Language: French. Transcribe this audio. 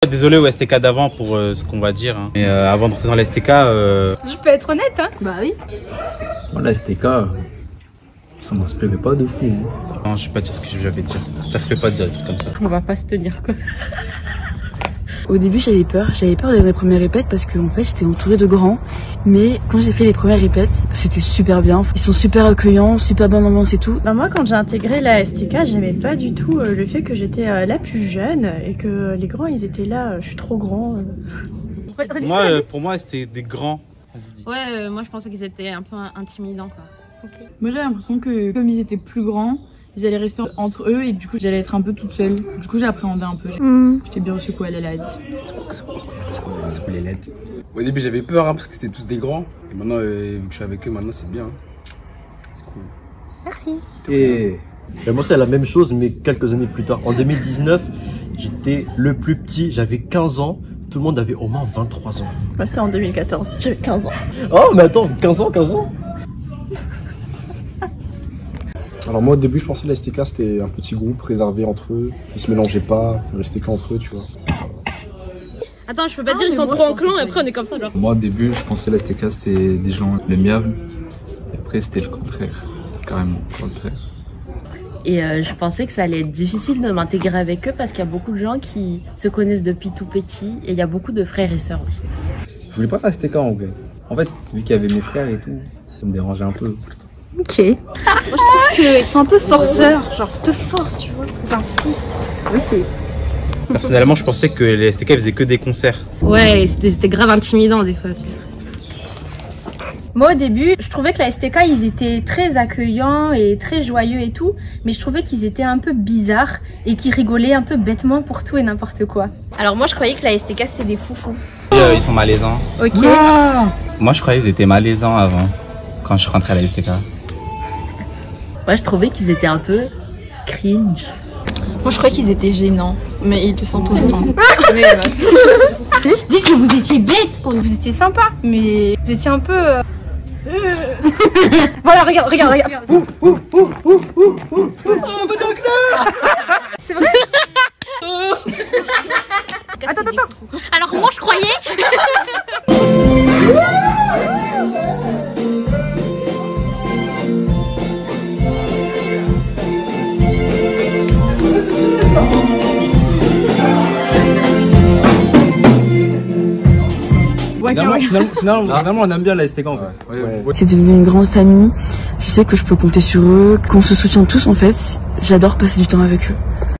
désolé au STK d'avant pour ce qu'on va dire. Hein. Mais avant de rentrer dans la STK... Je peux être honnête, hein? Bah oui. Bon, la STK, ça m'inspirait pas de fou. Hein. Non, je vais pas dire ce que je vais dire. Ça se fait pas de dire des trucs comme ça. On va pas se tenir, quoi. Au début, j'avais peur de les premières répètes parce qu'en fait, j'étais entourée de grands. Mais quand j'ai fait les premières répètes, c'était super bien. Ils sont super accueillants, super bonne ambiance et tout. Bah moi, quand j'ai intégré la STK, j'aimais pas du tout le fait que j'étais la plus jeune et que les grands, ils étaient là. Je suis trop grand. Moi, pour moi, c'était des grands. Ouais, moi je pensais qu'ils étaient un peu intimidants, quoi. Okay. Moi, j'avais l'impression que comme ils étaient plus grands, ils allaient rester entre eux et du coup j'allais être un peu toute seule. Du coup j'appréhendais un peu. J'étais bien reçue quoi elle a dit. C'est quoi les lettres? Au début j'avais peur hein, parce que c'était tous des grands. Et maintenant vu que je suis avec eux maintenant c'est bien. Hein. C'est cool. Merci. Et moi c'est la même chose mais quelques années plus tard. En 2019 j'étais le plus petit, j'avais 15 ans. Tout le monde avait au moins 23 ans. Moi c'était en 2014, j'avais 15 ans. Oh mais attends, 15 ans. Alors moi au début je pensais que la STK c'était un petit groupe réservé entre eux, ils se mélangeaient pas, ils restaient qu'entre eux tu vois. Attends, je peux pas dire ils sont trop enclins et après on est comme ça genre. Moi au début je pensais que la STK c'était des gens aimables, et après c'était le contraire, carrément le contraire. Et je pensais que ça allait être difficile de m'intégrer avec eux parce qu'il y a beaucoup de gens qui se connaissent depuis tout petit et il y a beaucoup de frères et sœurs aussi. Je voulais pas faire STK en vrai. En fait vu qu'il y avait mes frères et tout, ça me dérangeait un peu. Ok. Moi je trouve qu'ils sont un peu forceurs, genre ils te forcent tu vois, ils insistent. Ok. Personnellement, je pensais que les STK faisaient que des concerts. Ouais, c'était grave intimidant des fois. Moi au début, je trouvais que la STK ils étaient très accueillants et très joyeux et tout, mais je trouvais qu'ils étaient un peu bizarres et qu'ils rigolaient un peu bêtement pour tout et n'importe quoi. Alors moi je croyais que la STK c'était des foufous. Ils sont malaisants. Ok. Moi je croyais qu'ils étaient malaisants avant, quand je rentrais à la STK. Moi je trouvais qu'ils étaient un peu cringe. Moi je croyais qu'ils étaient gênants, mais ils le sont toujours. Mais Dites que vous étiez bêtes, vous étiez sympa, mais vous étiez un peu... Voilà, regarde. C'est vrai. Attends. Alors moi je croyais... Finalement on aime bien la STK en vrai. C'est devenu une grande famille. Je sais que je peux compter sur eux, qu'on se soutient tous en fait. J'adore passer du temps avec eux.